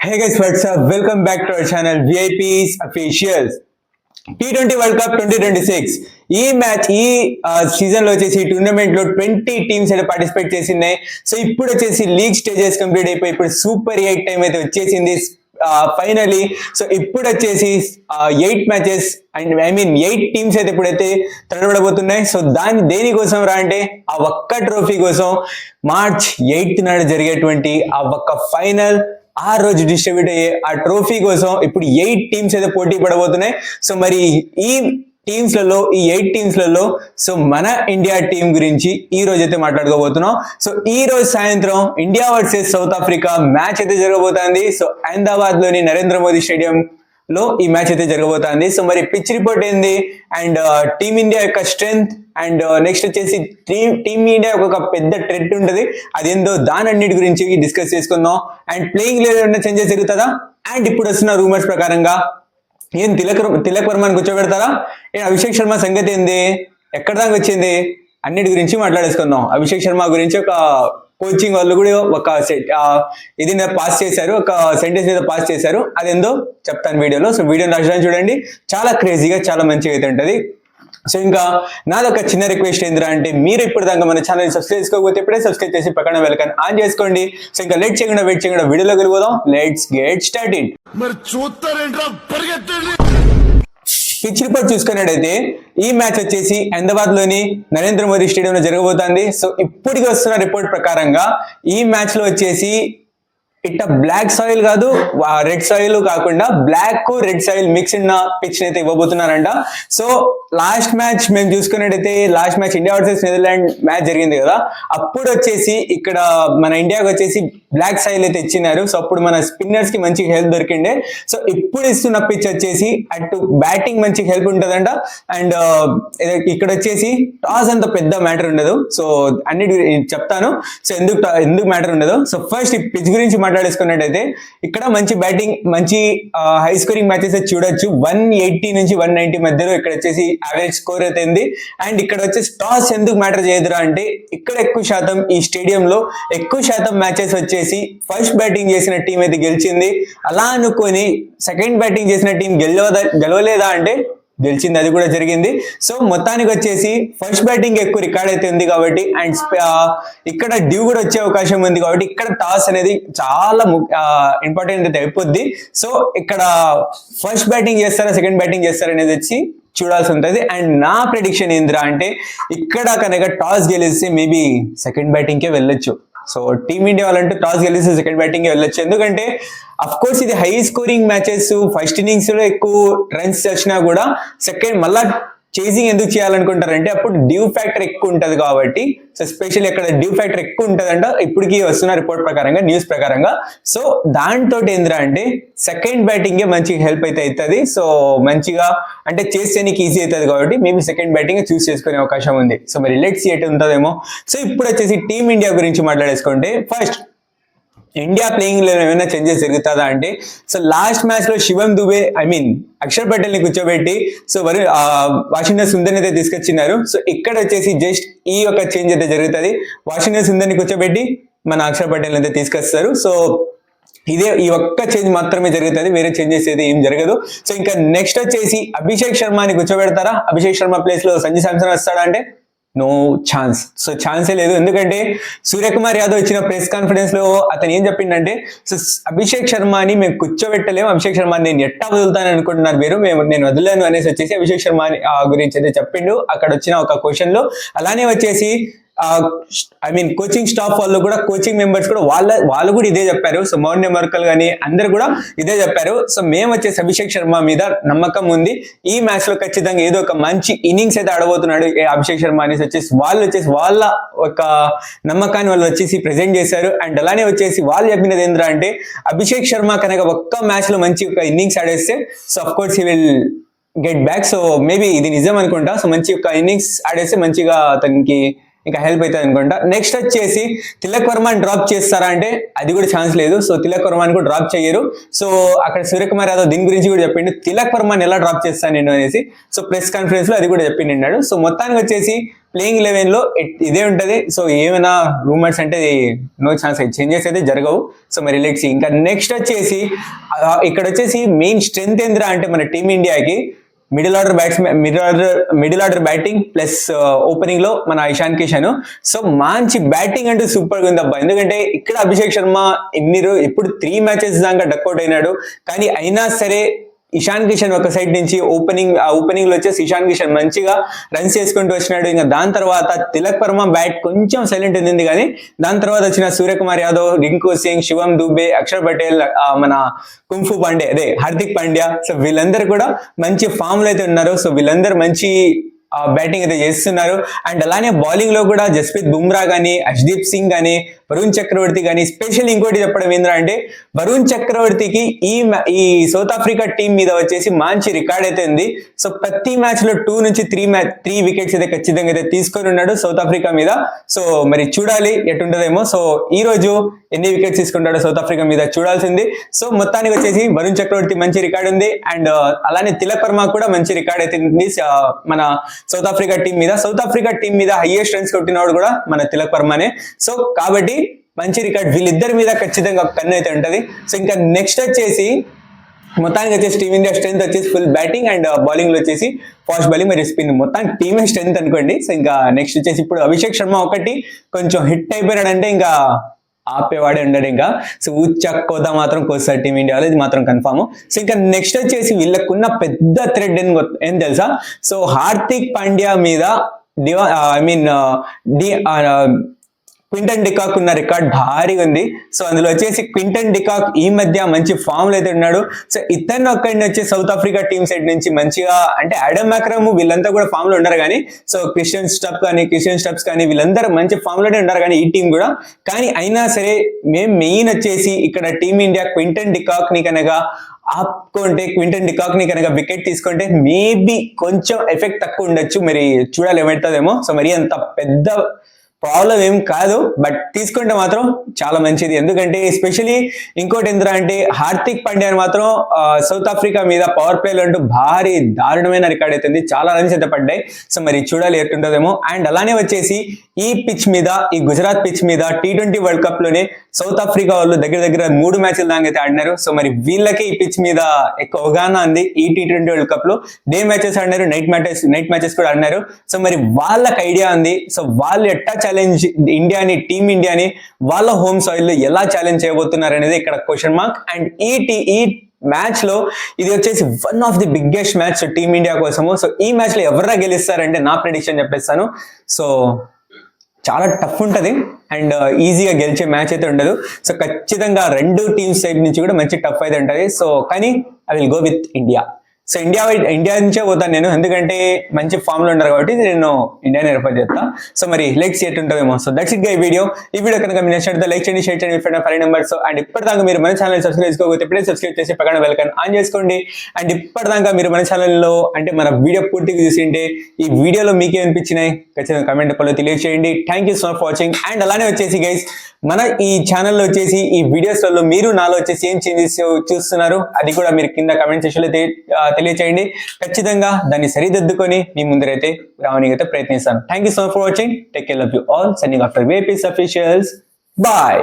Hey guys, what's up? Welcome back to our channel VIPs Officials. T20 world cup 2026 ఈ season లో వచ్చేసి tournament లో 20 teams అయితే participate చేసినాయి. సో ఇప్పుడు వచ్చేసి లీగ్ స్టేజెస్ కంప్లీట్ అయిపోయి ఇప్పుడు సూపర్ 8 టైం అయితే వచ్చేసింది ఫైనలీ. సో ఇప్పుడు వచ్చేసి 8 మ్యాచెస్ అండ్ 8 టీమ్స్ అయితే ఇప్పుడైతే తడబడబోతున్నాయి. సో దేనికోసం రా అంటే ఆ ఒక్క ట్రోఫీ కోసం మార్చ్ 8th నాడు జరిగేటువంటి ఆ ఒక్క ఫైనల్ ఆ రోజు డిస్ట్రిబ్యూట్ అయ్యే ఆ ట్రోఫీ కోసం ఇప్పుడు 8 టీమ్స్ అయితే పోటీ పడబోతున్నాయి. సో మరి ఈ 8 టీమ్స్లలో సో మన ఇండియా టీం గురించి ఈ రోజు అయితే మాట్లాడుకోబోతున్నాం. సో ఈ రోజు సాయంత్రం India versus south Africa match అయితే జరగబోతోంది. సో అహ్మదాబాద్ లోని నరేంద్ర మోదీ స్టేడియం లో ఈ మ్యాచ్ అయితే జరగబోతోంది. సో మరి పిచ్ రిపోర్ట్ ఏంది అండ్ టీమిండియా యొక్క స్ట్రెంగ్త్ అండ్ నెక్స్ట్ వచ్చేసి టీమిండియా ఒక పెద్ద ట్రెండ్ ఉంటుంది, అదేందో దానన్నిటి గురించి డిస్కస్ చేసుకుందాం. అండ్ ప్లేయింగ్ లెవెల్ చేంజెస్ జరుగుతుందా, అండ్ ఇప్పుడు వస్తున్న రూమర్స్ ప్రకారంగా ఏం తిలక్ వర్మని కూర్చోబెడతారా, అభిషేక్ శర్మ సంగతి ఏంది, ఎక్కడ దాకా వచ్చింది, అన్నిటి గురించి మాట్లాడేసుకుందాం. అభిషేక్ శర్మ గురించి ఒక కోచింగ్ వాళ్ళు కూడా ఒక ఇది పాస్ చేశారు, ఒక సెంటెన్స్ మీద పాస్ చేశారు, అదేందో చెప్తాను వీడియోలో. సో వీడియోని రాజధాని చూడండి, చాలా క్రేజీగా చాలా మంచిగా అయితే ఉంటుంది. సో ఇంకా నాదొక చిన్న రిక్వెస్ట్ ఏంద్రా అంటే మీరు ఇప్పుడు దాకా మన ఛానల్ సబ్స్క్రైబ్ చేసుకోకపోతే ఇప్పుడే సబ్స్క్రైబ్ చేసి పక్కన వెల్కమ్ ఆన్ చేసుకోండి. సో ఇంకా వెయిట్ చేయకుండా వీడియోలోకి వెళ్ళిపోదాం. Let's get started. Pitch report చూసుకున్నట్టయితే ఈ మ్యాచ్ వచ్చేసి అహ్మదాబాద్ లోని నరేంద్ర మోదీ స్టేడియంలో జరగబోతోంది. సో ఇప్పటికి వస్తున్న రిపోర్ట్ ప్రకారంగా ఈ మ్యాచ్ లో వచ్చేసి ఇట్ట బ్లాక్ సాయిల్ కాదు, రెడ్ సాయిల్ కాకుండా బ్లాక్ రెడ్ సాయిల్ మిక్స్ ఉన్న పిచ్ అయితే ఇవ్వబోతున్నారంట. సో లాస్ట్ మ్యాచ్ మేము చూసుకున్నట్టయితే last match India versus Netherland match జరిగింది కదా, అప్పుడు వచ్చేసి ఇక్కడ మన ఇండియాకి వచ్చేసి బ్లాక్ సాయిల్ అయితే ఇచ్చినారు. సో అప్పుడు మన స్పిన్నర్స్ కి మంచి హెల్ప్ దొరికిండే. సో ఇప్పుడు ఇస్తున్న పిచ్ వచ్చేసి అటు బ్యాటింగ్ మంచి హెల్ప్ ఉంటుందంట. అండ్ ఇక్కడ వచ్చేసి టాస్ అంత పెద్ద మ్యాటర్ ఉండదు. సో అన్నిటి చెప్తాను, సో ఎందుకు మ్యాటర్ ఉండదు. సో ఫస్ట్ ఈ పిచ్ గురించి మాట్లాడేసుకున్నట్టయితే ఇక్కడ మంచి బ్యాటింగ్, మంచి హై స్కోరింగ్ మ్యాచెస్ చూడొచ్చు. 180 నుంచి 190 మధ్యలో ఇక్కడ వచ్చేసి యావరేజ్ స్కోర్ అయితే ఉంది. అండ్ ఇక్కడ వచ్చేసి టాస్ ఎందుకు మ్యాటర్ చేయదురా అంటే ఇక్కడ ఎక్కువ శాతం ఈ స్టేడియంలో ఎక్కువ శాతం మ్యాచెస్ వచ్చేసి ఫస్ట్ బ్యాటింగ్ చేసిన టీం అయితే గెలిచింది. అలా అనుకొని సెకండ్ బ్యాటింగ్ చేసిన టీం గెలవలేదా అంటే గెలిచింది, అది కూడా జరిగింది. సో మొత్తానికి వచ్చేసి ఫస్ట్ బ్యాటింగ్ ఎక్కువ రికార్డ్ అయితే ఉంది కాబట్టి అండ్ ఇక్కడ డ్యూ కూడా వచ్చే అవకాశం ఉంది కాబట్టి ఇక్కడ టాస్ అనేది చాలా ఇంపార్టెంట్ అయితే అయిపోద్ది. సో ఇక్కడ ఫస్ట్ బ్యాటింగ్ చేస్తారా సెకండ్ బ్యాటింగ్ చేస్తారా అనేది వచ్చి చూడాల్సి ఉంటుంది. అండ్ నా ప్రెడిక్షన్ ఏందిరా అంటే ఇక్కడ కనుక టాస్ గెలిస్తే మేబీ సెకండ్ బ్యాటింగ్కే వెళ్ళొచ్చు. సో టీమిండియా వాళ్ళంటే టాస్ గెలిస్తే సెకండ్ బ్యాటింగ్ వెళ్ళొచ్చు, ఎందుకంటే అఫ్ కోర్స్ ఇది high scoring matches, first innings లో ఎక్కువ రన్స్ వచ్చినా కూడా సెకండ్ మళ్ళా చేసింగ్ ఎందుకు చేయాలనుకుంటారంటే అప్పుడు డ్యూ ఫ్యాక్టర్ ఎక్కువ ఉంటది కాబట్టి. సో స్పెషల్లీ అక్కడ డ్యూ ఫ్యాక్టర్ ఎక్కువ ఉంటదంట ఇప్పటికి వస్తున్న రిపోర్ట్ ప్రకారంగా, న్యూస్ ప్రకారంగా. సో దాంతో ఏంద్రా అంటే సెకండ్ బ్యాటింగే మంచి హెల్ప్ అయితే అవుతుంది. సో మంచిగా అంటే చేస్తే నీకు ఈజీ అవుతుంది కాబట్టి మేబీ సెకండ్ బ్యాటింగ్ చూస్ చేసుకునే అవకాశం ఉంది. సో మరి లెట్స్ సీ ఎట్ ఉంటుందేమో. సో ఇప్పుడు వచ్చేసి టీమిండియా గురించి మాట్లాడేసుకుంటే ఫస్ట్ ఇండియా ప్లేయింగ్ లో ఏమైనా చేంజెస్ జరుగుతుందా అంటే సో లాస్ట్ మ్యాచ్ లో శివం దుబే అక్షర్ పటేల్ ని కూర్చోబెట్టి సో వాషింగ్టన్ సుందర్ అయితే తీసుకొచ్చినారు. సో ఇక్కడ వచ్చేసి జస్ట్ ఈ ఒక చేంజ్ అయితే జరుగుతుంది, వాషింగ్టన్ సుందర్ ని కూర్చోబెట్టి మన అక్షర్ పటేల్ అయితే తీసుకొస్తారు. సో ఈ ఒక్క చేంజ్ మాత్రమే జరుగుతుంది, వేరే చేంజెస్ అయితే ఏం జరగదు. సో ఇంకా నెక్స్ట్ వచ్చేసి అభిషేక్ శర్మని కూర్చోబెడతారా, అభిషేక్ శర్మ ప్లేస్ లో సంజు శాంసన్ వస్తాడా అంటే నో ఛాన్స్. సో ఛాన్సే లేదు, ఎందుకంటే సూర్యకుమార్ యాదవ్ ఇచ్చిన ప్రెస్ కాన్ఫరెన్స్ లో అతను ఏం చెప్పిండంటే సో అభిషేక్ శర్మని మేము కూర్చోబెట్టలేము, అభిషేక్ శర్మని నేను ఎట్టా వదులుతాను అనుకుంటున్నారు మీరు, నేను వదిలేను అనేసి వచ్చేసి అభిషేక్ శర్మ గురించి అయితే చెప్పిండు అక్కడ వచ్చిన ఒక క్వశ్చన్ లో. అలానే వచ్చేసి కోచింగ్ స్టాఫ్ వాళ్ళు కూడా, కోచింగ్ మెంబర్స్ కూడా వాళ్ళు కూడా ఇదే చెప్పారు. సో మౌన్య మర్కల్ కానీ అందరు కూడా ఇదే చెప్పారు. సో మేము వచ్చేసి అభిషేక్ శర్మ మీద నమ్మకం ఉంది, ఈ మ్యాచ్ లో ఖచ్చితంగా ఏదో ఒక మంచి ఇన్నింగ్స్ అయితే ఆడబోతున్నాడు అభిషేక్ శర్మ అనేసి వచ్చేసి వాళ్ళ ఒక నమ్మకాన్ని వాళ్ళు వచ్చేసి ప్రెజెంట్ చేశారు. అండ్ అలానే వచ్చేసి వాళ్ళు చెప్పినది ఏంద్రా అంటే అభిషేక్ శర్మ కనుక ఒక్క మ్యాచ్ లో మంచి ఒక ఇన్నింగ్స్ ఆడేస్తే so of course he will get back. So maybe ఇది నిజం అనుకుంటా. సో మంచి ఒక ఇన్నింగ్స్ ఆడేస్తే మంచిగా అతనికి ఇంకా హెల్ప్ అవుతుంది అనుకుంటా. నెక్స్ట్ వచ్చేసి తిలక్ వర్మని డ్రాప్ చేస్తారా అంటే అది కూడా ఛాన్స్ లేదు. సో తిలక్ వర్మని కూడా డ్రాప్ చేయరు. సో అక్కడ సూర్యకుమార్ యాదవ్ దీని గురించి కూడా చెప్పిండు, తిలక్ వర్మని ఎలా డ్రాప్ చేస్తాను నేను అనేసి. సో ప్రెస్ కాన్ఫరెన్స్ లో అది కూడా చెప్పిండు. సో మొత్తానికి వచ్చేసి ప్లేయింగ్ 11 లో ఇదే ఉంటది. సో ఏమైనా రూమర్స్ అంటే నో ఛాన్స్, చేంజెస్ అయితే జరగవు. సో మరి లెట్స్ ఇంకా నెక్స్ట్ వచ్చేసి ఇక్కడ వచ్చేసి మెయిన్ స్ట్రెంత్ ఏంద్రా అంటే మన టీమిండియాకి middle order batting plus opening లో మన ఇషాన్ కిషన్. సో మంచి బ్యాటింగ్ అంటే సూపర్ గా ఉంది అబ్బా. ఎందుకంటే ఇక్కడ అభిషేక్ శర్మ ఇప్పుడు 3 మ్యాచెస్ దాకా డక్అవుట్ అయినాడు, కానీ అయినా సరే ఇషాన్ కిషన్ ఒక సైడ్ నుంచి ఓపెనింగ్ లో వచ్చేసి ఇషాన్ కిషన్ మంచిగా రన్స్ చేసుకుంటూ వచ్చినాడు. ఇంకా దాని తర్వాత తిలక్ వర్మ బ్యాట్ కొంచెం సైలెంట్ ఉంది, కానీ దాని తర్వాత వచ్చిన సూర్యకుమార్ యాదవ్, రింకు సింగ్, శివం దూబే, అక్షర్ పటేల్, మన కుంఫు పాండే, హార్దిక్ పాండ్యా. సో వీళ్ళందరూ కూడా మంచి ఫామ్ లో అయితే ఉన్నారు. సో వీళ్ళందరూ మంచి బ్యాటింగ్ అయితే చేస్తున్నారు. అండ్ అలానే బౌలింగ్ లో కూడా జస్ప్రీత్ బుమ్రా కానీ, అర్ష్దీప్ సింగ్ కానీ, వరుణ్ చక్రవర్తి కానీ. స్పెషల్ ఇంకోటి చెప్పడం ఏంద్రా అంటే వరుణ్ చక్రవర్తికి ఈ సౌత్ ఆఫ్రికా టీం మీద వచ్చేసి మంచి రికార్డ్ అయితే ఉంది. సో ప్రతి మ్యాచ్ లో 2 నుంచి 3 వికెట్స్ అయితే ఖచ్చితంగా అయితే తీసుకొని ఉన్నాడు సౌత్ ఆఫ్రికా మీద. సో మరి చూడాలి ఎటుంటదేమో. సో ఈ రోజు ఎన్ని వికెట్స్ తీసుకుంటాడో సౌత్ ఆఫ్రికా మీద చూడాల్సింది. సో మొత్తానికి వచ్చేసి వరుణ్ చక్రవర్తి మంచి రికార్డ్ ఉంది. అండ్ అలానే తిలక్ వర్మ కూడా మంచి రికార్డ్ అయితే ఉంది మన సౌత్ ఆఫ్రికా టీం మీద హైయెస్ట్ రన్స్ కొట్టినవాడు కూడా మన తిలక్ వర్మనే. సో కాబట్టి మంచి రికార్డ్ వీళ్ళిద్దరి మీద ఖచ్చితంగా కన్ను అయితే ఉంటది. సో ఇంకా నెక్స్ట్ వచ్చేసి మొత్తానికి వచ్చేసి టీమిండియా స్ట్రెంత్ వచ్చేసి ఫుల్ బ్యాటింగ్ అండ్ బౌలింగ్ లో వచ్చేసి ఫాస్ట్ బౌలింగ్ మరియు స్పిన్, మొత్తానికి టీమే స్ట్రెంత్ అనుకోండి. సో ఇంకా నెక్స్ట్ వచ్చేసి ఇప్పుడు అభిషేక్ శర్మ ఒకటి కొంచెం హిట్ అయిపోయాడంటే ఇంకా ఆపేవాడే ఉండడు ఇంకా. సో ఊచక్కోత మాత్రం కోస్తారు టీమిండియాలో, ఇది మాత్రం కన్ఫామ్. సో ఇంకా నెక్స్ట్ వచ్చేసి వీళ్ళకున్న పెద్ద థ్రెడ్ ఏం తెలుసా? సో హార్దిక్ పాండ్యా మీద క్వింటన్ డికాక్ ఉన్న రికార్డ్ భారీగా ఉంది. సో అందులో వచ్చేసి క్వింటన్ డికాక్ ఈ మధ్య మంచి ఫామ్ లో అయితే ఉన్నాడు. సో ఇతను ఒక్కడిని వచ్చి సౌత్ ఆఫ్రికా టీం సైడ్ నుంచి మంచిగా అంటే ఆడమ్ అక్రమ్ వీళ్ళంతా కూడా ఫామ్ లో ఉన్నారు, కానీ సో క్రిస్టియన్ స్టబ్స్ కానీ వీళ్ళందరూ మంచి ఫామ్ లోనే ఉన్నారు, కానీ ఈ టీం కూడా. కానీ అయినా సరే మేము మెయిన్ వచ్చేసి ఇక్కడ టీమిండియా క్వింటన్ డికాక్ ని కనుక ఆపుకుంటే, క్వింటన్ డికాక్ ని కనుక వికెట్ తీసుకుంటే మేబీ కొంచెం ఎఫెక్ట్ తక్కువ ఉండొచ్చు. మరి చూడాలి ఏమవుతుందేమో. సో మరి అంత పెద్ద ప్రాబ్లం ఏం కాదు, బట్ తీసుకుంటే మాత్రం చాలా మంచిది. ఎందుకంటే ఎస్పెషలీ ఇంకోటి ఏంద్రా అంటే హార్దిక్ పాండ్యా మాత్రం సౌత్ ఆఫ్రికా మీద పవర్ ప్లేలో అంటూ భారీ దారుణమైన రికార్డ్ అవుతుంది, చాలా రన్స్ అయితే పడ్డాయి. సో మరి చూడాలి ఎట్టుంటుందేమో. అండ్ అలానే వచ్చేసి ఈ పిచ్ మీద, ఈ గుజరాత్ పిచ్ మీద T20 వరల్డ్ కప్ లోనే సౌత్ ఆఫ్రికా వాళ్ళు దగ్గర 3 మ్యాచ్ల దాకా అయితే ఆడినారు. సో మరి వీళ్ళకి ఈ పిచ్ మీద ఎక్కువ అవగాహన ఉంది. ఈ T20 వరల్డ్ కప్ లో డే మ్యాచెస్ ఆడినారు, నైట్ మ్యాచెస్ కూడా ఆడినారు. సో మరి వాళ్ళకి ఐడియా ఉంది. సో వాళ్ళు ఎట్టా ఛాలెంజ్ టీమిండియాని వాళ్ళ హోమ్ సాయిల్ లో ఎలా ఛాలెంజ్ చేయబోతున్నారు అనేది ఇక్కడ క్వశ్చన్ మార్క్. అండ్ ఈ మ్యాచ్ లో ఇది వచ్చేసి one of the biggest match team India కోసము. సో ఈ మ్యాచ్ లో ఎవరా గెలుస్తారంటే నా ప్రెడిక్షన్ చెప్పేస్తాను. సో చాలా టఫ్ ఉంటది అండ్ ఈజీగా గెలిచే మ్యాచ్ అయితే ఉండదు. సో ఖచ్చితంగా 2 టీమ్స్ సైడ్ నుంచి కూడా మంచి టఫ్ అయితే ఉంటది. సో కానీ I will go with India. So India నుంచే పోతాను నేను, ఎందుకంటే మంచి ఫామ్ లో ఉంటారు కాబట్టి నేను ఇండియాని రిఫర్ చేస్తా. సో మరి లెట్స్ ఎట్ ఉంటుందేమో. So that's it guy video. ఈ వీడియో కనుక మీరు నచ్చినట్లయితే లైక్ చేయండి, షేర్ చేయండి, ఫ్రెండ్ 5 నెంబర్స్. అండ్ ఇప్పటిదాకా మీరు మన ఛానల్ సబ్స్క్రైబ్ చేసుకోకపోతే ఇప్పుడే సబ్స్క్రైబ్ చేసి పక్కన బెల్ ఐకాన్ ఆన్ చేసుకోండి. అండ్ ఇప్పటిదాకా మీరు మన ఛానల్లో అంటే మన వీడియో పూర్తిగా చూసింటే ఈ వీడియోలో మీకే అనిపించినాయి ఖచ్చితంగా కామెంట్ రూపంలో తెలియజేయండి. Thank you so much for watching. And అలానే వచ్చేసి గైస్ మన ఈ ఛానల్లో వచ్చేసి ఈ వీడియోస్లలో మీరు నాలో వచ్చేసి ఏం చేంజెస్ చూస్తున్నారు అది కూడా మీరు కింద కామెంట్ సెక్షన్ లో తెలియచేయండి. ఖచ్చితంగా దాన్ని సరిదిద్దుకొని మీ ముందరైతే రావడానికి అయితే ప్రయత్నిస్తాను. Thank you so much for watching. Take care, love you all. Signing off వేపీస్ అఫీషియల్స్. బాయ్.